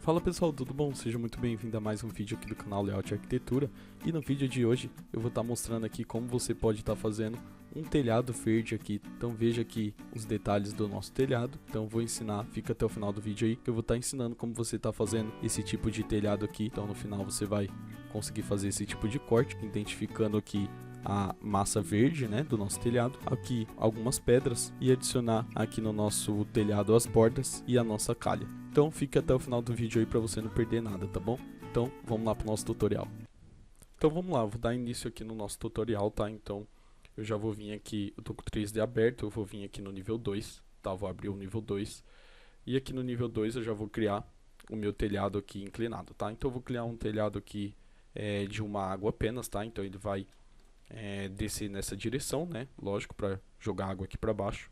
Fala pessoal, tudo bom? Seja muito bem-vindo a mais um vídeo aqui do canal Layout e Arquitetura. E no vídeo de hoje eu vou estar mostrando aqui como você pode estar fazendo um telhado verde aqui. Então veja aqui os detalhes do nosso telhado. Então vou ensinar, fica até o final do vídeo aí, que eu vou estar ensinando como você está fazendo esse tipo de telhado aqui. Então no final você vai conseguir fazer esse tipo de corte, identificando aqui a massa verde, né, do nosso telhado, aqui algumas pedras e adicionar aqui no nosso telhado as bordas e a nossa calha. Então fique até o final do vídeo aí para você não perder nada, tá bom? Então vamos lá para o nosso tutorial. Então vamos lá, vou dar início aqui no nosso tutorial, tá? Então eu já vou vir aqui, eu tô com o 3D aberto, eu vou vir aqui no nível 2, tá? Vou abrir o nível 2 e aqui no nível 2 eu já vou criar o meu telhado aqui inclinado, tá? Então eu vou criar um telhado aqui de uma água apenas, tá? Então ele vai descer nessa direção, né? Lógico, para jogar água aqui para baixo,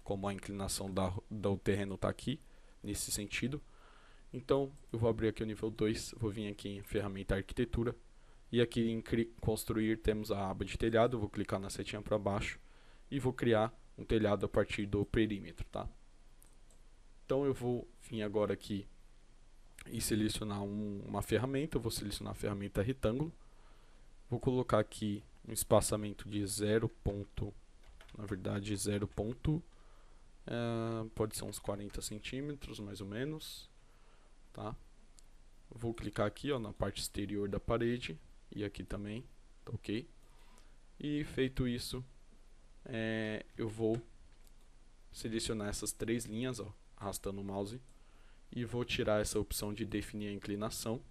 como a inclinação do terreno está aqui, nesse sentido. Então, eu vou abrir aqui o nível 2, vou vir aqui em ferramenta arquitetura, e aqui em construir temos a aba de telhado, eu vou clicar na setinha para baixo, e vou criar um telhado a partir do perímetro, tá? Então eu vou vir agora aqui e selecionar uma ferramenta, eu vou selecionar a ferramenta retângulo, vou colocar aqui um espaçamento de 0. Na verdade 0. Pode ser uns 40 centímetros mais ou menos, tá? Vou clicar aqui, ó, na parte exterior da parede e aqui também, tá ok? E feito isso, eu vou selecionar essas três linhas, ó, arrastando o mouse, e vou tirar essa opção de definir a inclinação.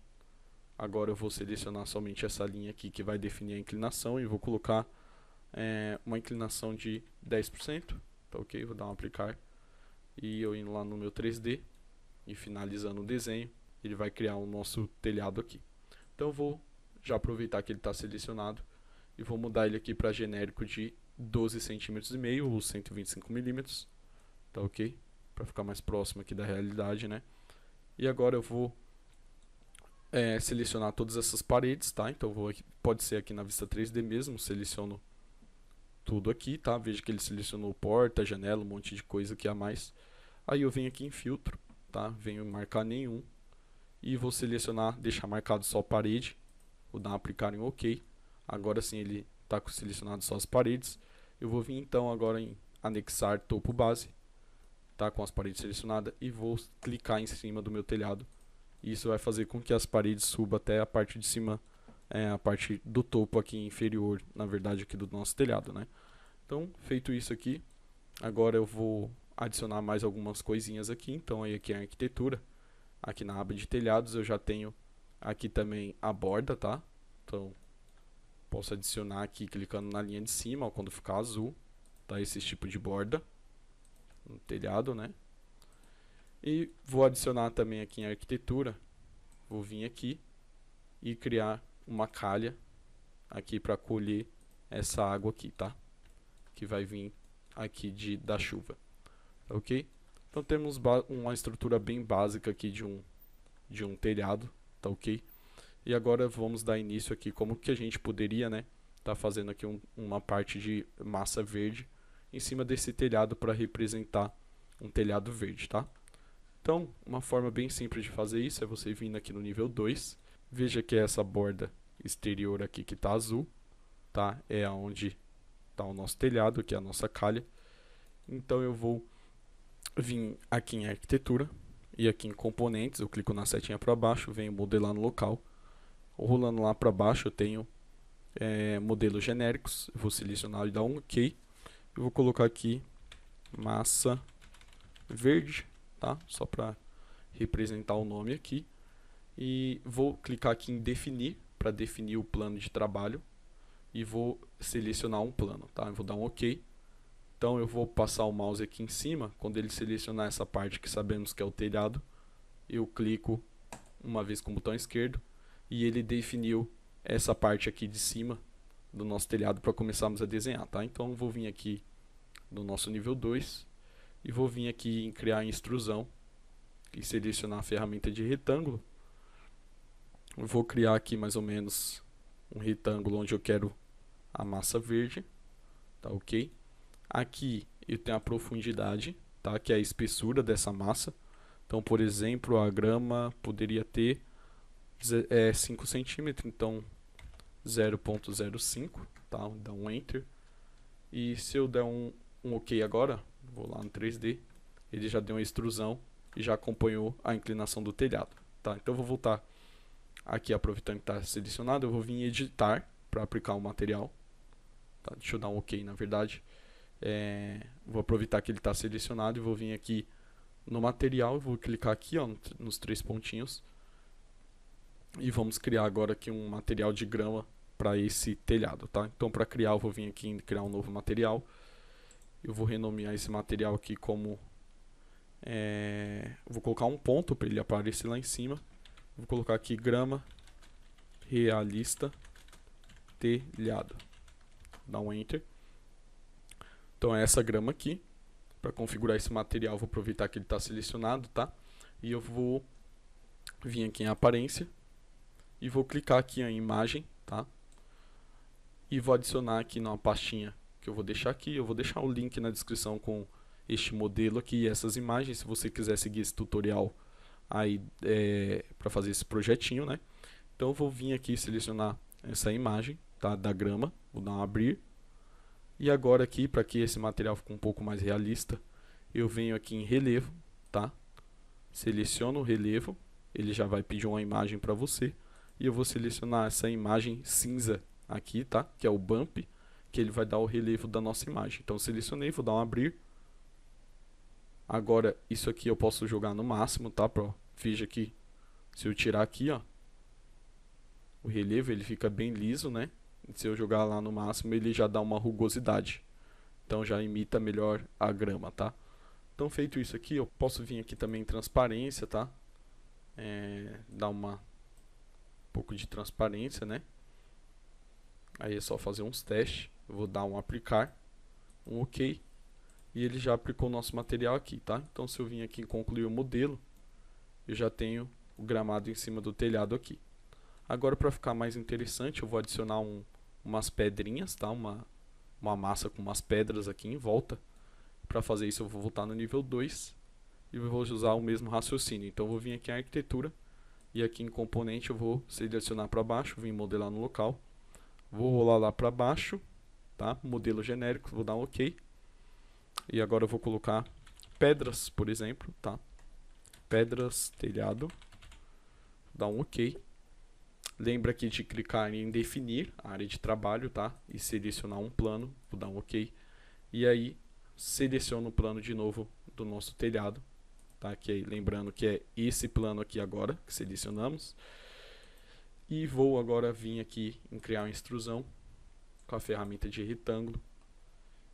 Agora eu vou selecionar somente essa linha aqui que vai definir a inclinação e vou colocar uma inclinação de 10%, tá ok? Vou dar um aplicar e eu indo lá no meu 3D e finalizando o desenho, ele vai criar o nosso telhado aqui. Então eu vou já aproveitar que ele está selecionado e vou mudar ele aqui para genérico de 12,5 cm ou 125 mm, tá ok? Para ficar mais próximo aqui da realidade, né? E agora eu vou selecionar todas essas paredes, tá? Então vou aqui, pode ser aqui na vista 3D mesmo, seleciono tudo aqui, tá? Veja que ele selecionou porta, janela, um monte de coisa aqui a mais. Aí eu venho aqui em filtro, tá? Venho marcar nenhum e vou selecionar, deixar marcado só parede. Vou dar um aplicar em OK. Agora sim ele está selecionado só as paredes. Eu vou vir então agora em anexar topo base, tá? Com as paredes selecionadas e vou clicar em cima do meu telhado. Isso vai fazer com que as paredes subam até a parte de cima, a parte do topo aqui inferior, na verdade aqui do nosso telhado, né? Então, feito isso aqui, agora eu vou adicionar mais algumas coisinhas aqui. Então aí aqui é a arquitetura, aqui na aba de telhados eu já tenho aqui também a borda, tá? Então, posso adicionar aqui clicando na linha de cima, ó, quando ficar azul, tá? Esse tipo de borda no telhado, né? E vou adicionar também aqui em arquitetura, vou vir aqui e criar uma calha aqui para colher essa água aqui, tá? Que vai vir aqui da chuva, ok? Então temos uma estrutura bem básica aqui de um telhado, tá ok? E agora vamos dar início aqui como que a gente poderia, né, tá fazendo aqui uma parte de massa verde em cima desse telhado para representar um telhado verde, tá? Então, uma forma bem simples de fazer isso é você vindo aqui no nível 2. Veja que essa borda exterior aqui que está azul, tá? É onde está o nosso telhado, que é a nossa calha. Então eu vou vir aqui em arquitetura e aqui em componentes, eu clico na setinha para baixo, venho modelar no local. Rolando lá para baixo eu tenho modelos genéricos, eu vou selecionar e dar um OK. Eu vou colocar aqui massa verde, tá? Só para representar o nome aqui. E vou clicar aqui em definir, para definir o plano de trabalho. E vou selecionar um plano, tá? Eu vou dar um OK. Então eu vou passar o mouse aqui em cima. Quando ele selecionar essa parte que sabemos que é o telhado, eu clico uma vez com o botão esquerdo e ele definiu essa parte aqui de cima do nosso telhado para começarmos a desenhar, tá? Então eu vou vir aqui no nosso nível 2 e vou vir aqui em criar extrusão e selecionar a ferramenta de retângulo. Eu vou criar aqui mais ou menos um retângulo onde eu quero a massa verde, tá ok? Aqui eu tenho a profundidade, tá? Que é a espessura dessa massa. Então, por exemplo, a grama poderia ter 5 centímetros, então 0,05, tá? Dá um Enter. E se eu der um OK agora, vou lá no 3D, ele já deu uma extrusão e já acompanhou a inclinação do telhado, tá? Então eu vou voltar aqui, aproveitando que está selecionado, eu vou vir em editar para aplicar o material, tá? Deixa eu dar um OK, na verdade. Vou aproveitar que ele está selecionado e vou vir aqui no material, vou clicar aqui, ó, nos 3 pontinhos e vamos criar agora aqui um material de grama para esse telhado, tá? Então, para criar, eu vou vir aqui em criar um novo material. Eu vou renomear esse material aqui como vou colocar um ponto para ele aparecer lá em cima. Vou colocar aqui grama realista telhado. Dá um Enter. Então é essa grama aqui. Para configurar esse material, vou aproveitar que ele está selecionado, tá? E eu vou vir aqui em aparência e vou clicar aqui em imagem, tá? E vou adicionar aqui numa pastinha que eu vou deixar aqui. Eu vou deixar o link na descrição com este modelo aqui e essas imagens, se você quiser seguir esse tutorial aí para fazer esse projetinho, né? Então eu vou vir aqui selecionar essa imagem, tá? Da grama, vou dar um abrir. E agora aqui, para que esse material fique um pouco mais realista, eu venho aqui em relevo, tá? Seleciono o relevo, ele já vai pedir uma imagem para você. E eu vou selecionar essa imagem cinza aqui, tá? Que é o bump, que ele vai dar o relevo da nossa imagem. Então selecionei, vou dar um abrir. Agora isso aqui eu posso jogar no máximo, tá? Veja aqui, se eu tirar aqui, ó, o relevo ele fica bem liso, né? Se eu jogar lá no máximo, ele já dá uma rugosidade. Então já imita melhor a grama, tá? Então feito isso aqui, eu posso vir aqui também em transparência, tá? Dar um pouco de transparência, né? Aí é só fazer uns testes. Eu vou dar um aplicar, um OK. E ele já aplicou o nosso material aqui, tá? Então se eu vir aqui em concluir o modelo, eu já tenho o gramado em cima do telhado aqui. Agora, para ficar mais interessante, eu vou adicionar umas pedrinhas, tá? Uma massa com umas pedras aqui em volta. Para fazer isso, eu vou voltar no nível 2 e eu vou usar o mesmo raciocínio. Então, eu vou vir aqui em arquitetura e aqui em componente eu vou selecionar para baixo, vim modelar no local. Vou rolar lá para baixo, tá? Modelo genérico, vou dar um OK. E agora eu vou colocar pedras, por exemplo, tá? Pedras, telhado. Vou dar um OK. Lembra aqui de clicar em definir a área de trabalho, tá? E selecionar um plano, vou dar um OK. E aí, seleciono o plano de novo do nosso telhado, tá? Que aí, lembrando que é esse plano aqui agora, que selecionamos. E vou agora vir aqui em criar uma extrusão com a ferramenta de retângulo.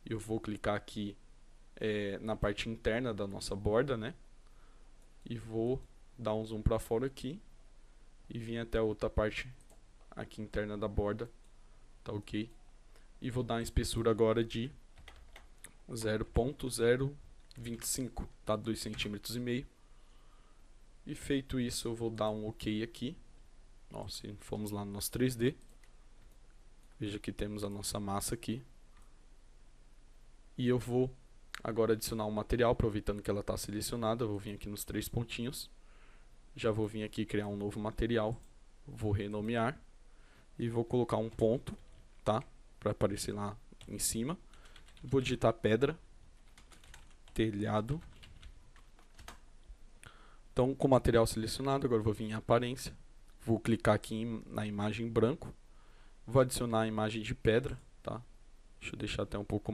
Eu vou clicar aqui na parte interna da nossa borda, né? E vou dar um zoom para fora aqui. E vim até a outra parte aqui interna da borda, tá OK? E vou dar uma espessura agora de 0,025, tá? 2,5 cm. E feito isso, eu vou dar um OK aqui. Nossa, fomos lá no nosso 3D. Veja que temos a nossa massa aqui. E eu vou agora adicionar um material, aproveitando que ela está selecionada. Eu vou vir aqui nos 3 pontinhos. Já vou vir aqui criar um novo material, vou renomear e vou colocar um ponto, tá? Para aparecer lá em cima. Vou digitar pedra, telhado. Então, com o material selecionado, agora eu vou vir em aparência. Vou clicar aqui na imagem branco. Vou adicionar a imagem de pedra, tá? Deixa eu deixar até um pouco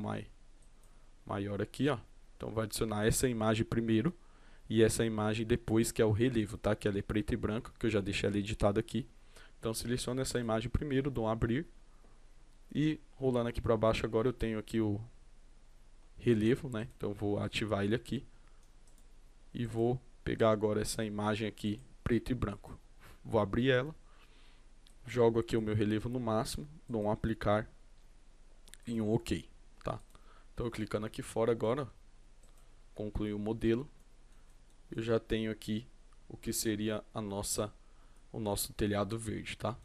maior aqui, ó. Então, vou adicionar essa imagem primeiro. E essa imagem depois, que é o relevo, tá? Que ela é preto e branco, que eu já deixei ela editada aqui. Então seleciono essa imagem primeiro, dou um abrir. E rolando aqui para baixo agora eu tenho aqui o relevo, né? Então vou ativar ele aqui. E vou pegar agora essa imagem aqui, preto e branco. Vou abrir ela. Jogo aqui o meu relevo no máximo, dou um aplicar e um OK, tá? Então clicando aqui fora agora, concluir o modelo. Eu já tenho aqui o que seria o nosso telhado verde, tá?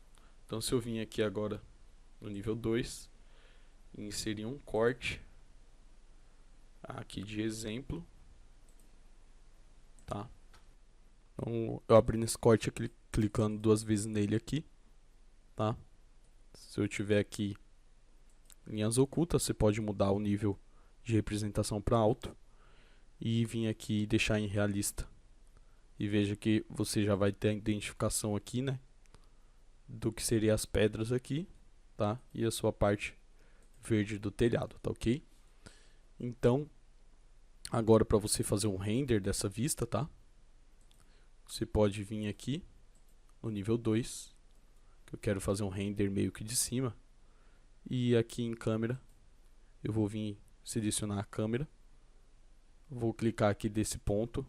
Então se eu vim aqui agora no nível 2, inserir um corte aqui de exemplo, tá? Então eu abri nesse corte clicando 2 vezes nele aqui, tá? Se eu tiver aqui linhas ocultas, você pode mudar o nível de representação para alto e vir aqui e deixar em realista. E veja que você já vai ter a identificação aqui, né, do que seriam as pedras aqui, tá? E a sua parte verde do telhado, tá ok? Então, agora para você fazer um render dessa vista, tá? Você pode vir aqui no nível 2, que eu quero fazer um render meio que de cima. E aqui em câmera, eu vou vir selecionar a câmera. Vou clicar aqui desse ponto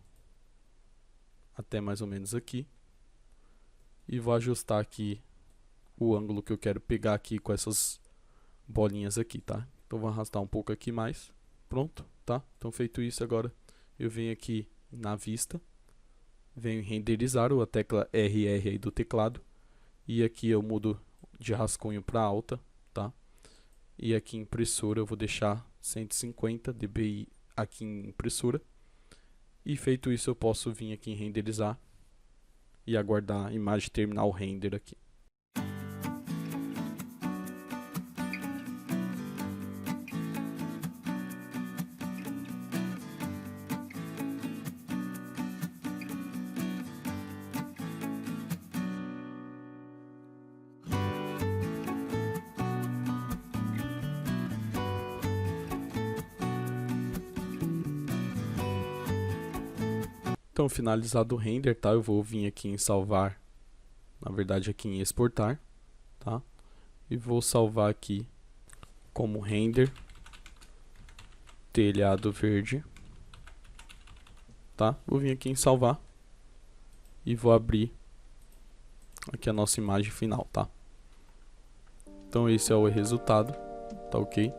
até mais ou menos aqui. E vou ajustar aqui o ângulo que eu quero pegar aqui com essas bolinhas aqui, tá? Então vou arrastar um pouco aqui mais. Pronto, tá? Então feito isso, agora eu venho aqui na vista. Venho em renderizar, ou a tecla RR aí do teclado. E aqui eu mudo de rascunho para alta, tá? E aqui em impressora eu vou deixar 150 dpi aqui em impressora. E feito isso eu posso vir aqui em renderizar e aguardar a imagem terminar o render aqui. Então, finalizado o render, tá? Eu vou vir aqui em salvar, na verdade aqui em exportar, tá? E vou salvar aqui como render telhado verde, tá? Vou vir aqui em salvar e vou abrir aqui a nossa imagem final, tá? Então esse é o resultado, tá ok?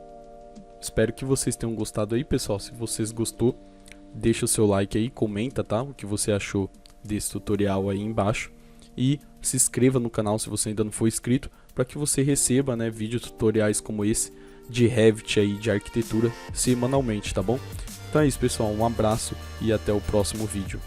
Espero que vocês tenham gostado aí, pessoal. Se vocês gostou, deixa o seu like aí, comenta, tá? O que você achou desse tutorial aí embaixo. E se inscreva no canal se você ainda não for inscrito, para que você receba, né, vídeos tutoriais como esse de Revit aí, de arquitetura, semanalmente, tá bom? Então é isso, pessoal. Um abraço e até o próximo vídeo.